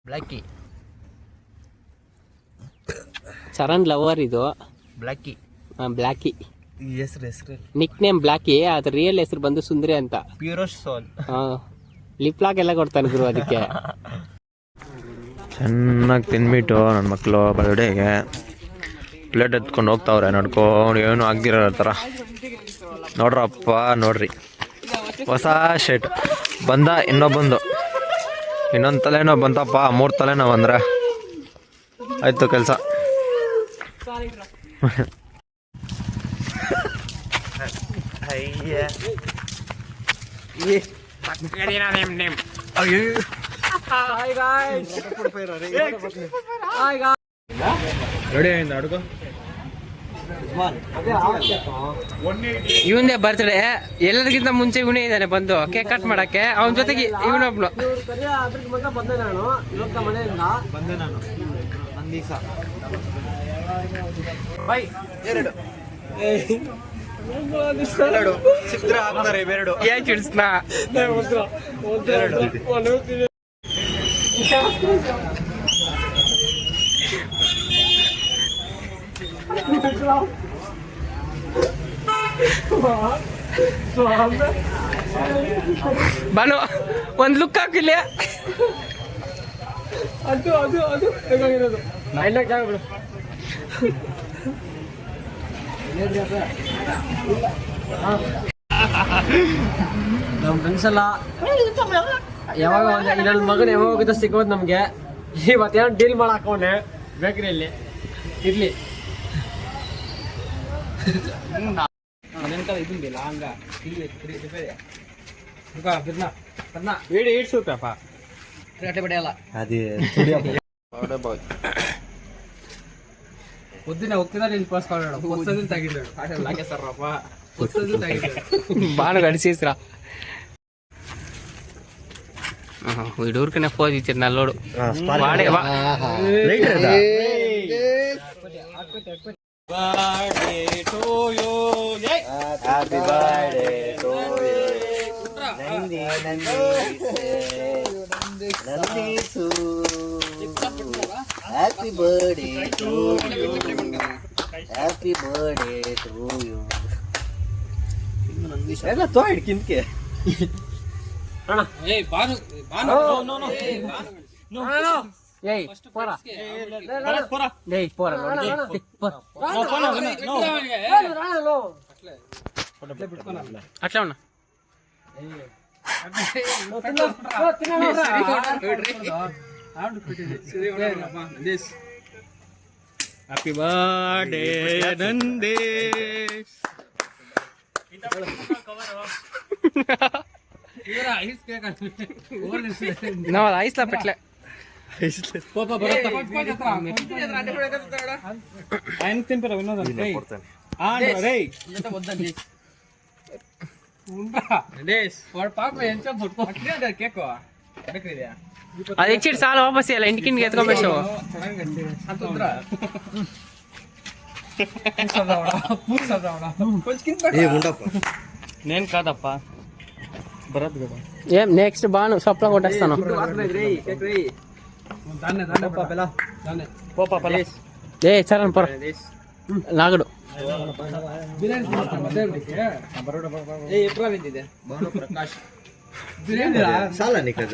Blacky. Charan lover ಇದು. Blacky. Blacky ಹೆಸರು Nick name blacky. ಅದ್ರ ರಿಯಲ್ ಹೆಸರು ಬಂದು ಸುಂದ್ರಿ ಅಂತ. ಪ್ಯೂರ್ ಸೋಲ್. ಲಿಪ್ ಲಾಕ್ ಎಲ್ಲ ಕೊಡ್ತಾನೆ ಗುರು ಅದಕ್ಕೆ. ಚೆನ್ನಾಗಿ ತಿನ್ಬಿಟ್ಟು ನನ್ನ ಮಕ್ಕಳು ಬರ್ಡೇಗೆ ಪ್ಲೇಟ್ ಎತ್ಕೊಂಡು ಹೋಗ್ತಾವ್ರೆ ನೋಡ್ಕೊಂಡು, ಏನು ಆಗ್ದಿರೋ ಥರ. ನೋಡ್ರಪ್ಪ ನೋಡ್ರಿ, ಹೊಸ ಶರ್ಟ್ ಬಂದ, ಇನ್ನೊಂದು ತಲೆನೋ ಬಂತಪ್ಪ, 3 ತಲೆನೋ ಬಂದ್ರೆ ಆಯ್ತು ಕೆಲಸ. ಇವಂದೇ ಬರ್ತ್ಡೇ. ಎಲ್ಲರಿಗಿಂತ ಮುಂಚೆ ಇವನೇ ಇದ್ದಾನೆ ಬಂದು ಕೇಕ್ ಕಟ್ ಮಾಡಕ್ಕೆ. ಅವನ ಜೊತೆಗೆ ಇವನೊಬ್ನು. ಬಾನು ಒಂದ್ ಲುಕ್ ಹಾಕಿಲ್ಲ. ಅದು ನಮ್ ಫ್ರೆಂಡ್ಸ್ ಎಲ್ಲ ಯಾವಾಗ ನನ್ನ ಮಗನ ಯಾವಾಗ ಸಿಗೋದು ನಮ್ಗೆ. ಇವತ್ತೇನೋ ಡೀಲ್ ಮಾಡಾಕೋನೆ ಬೇಕರಿಯಲ್ಲಿ ಇರ್ಲಿ. బాగా గడిచేసిరా. వీడూరికనే ఫోన్ ఇచ్చారు నల్లోడు. వాడే happy birthday to you Nandeesh. Happy birthday to you, happy birthday to you. ಎಲ್ಲ ತೋಯ್ಡ್ ಕಿಂದಕ್ಕೆ ಅಣ್ಣ. ಏಯ್ ಬಾನು ಬಾನು ನೋ ನೋ ಏಯ್ ಬಾನು ನೋ ನೋ ಏಯ್ ಪೋರ ಪೋರ ಏಯ್ ಪೋರ ನೋಡಿ ಪೋರ ನೋ ಪೋರ ನೋ ಅಟ್ಲ ಅಣ್ಣ. Happy birthday Nandesh. ನಾವು ಐಸ್ಲಾ ಪೆಟ್ಲೆ ఆయన తింటారా వినోదం వాడు పాప ఎంత కేక్ అది ఇచ్చి చాలా వాపస్ ఇవ్వాలి. ఇంటికి ఎత్తుకోమేసావు. నేను కాదప్ప భరత్ గడ. ఏం నెక్స్ట్ బాను సప్లా కొట్టేస్తాను. ఏ చరణ్ పొర నాగడు ಸಾಲ ನಿಕ್ಕದ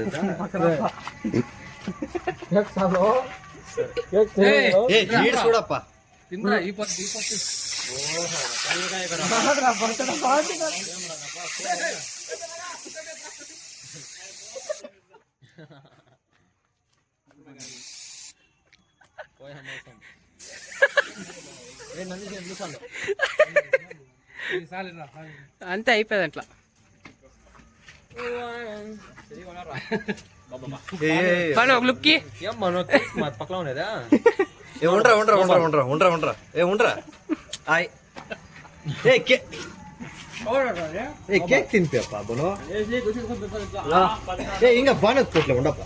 చూడప్ప ತಿಂದ್ರ ಈ ಪತ್ತು అంతే అయిపోయింది అట్లా. బాను ఒక లుక్కి పక్కన ఉన్నదా? ఉండరా ఉండరా ఉండరా ఉండరా ఉండరా ఉండరా ఉండరా. ఆయ్ ಕೇಕ್ ತಿಂತೀಯಪ್ಪ ಬನೋ. ಹಿಂಗ ಬಾನದ್ ಕೊಟ್ಲೆ ಉಂಡಪ್ಪ.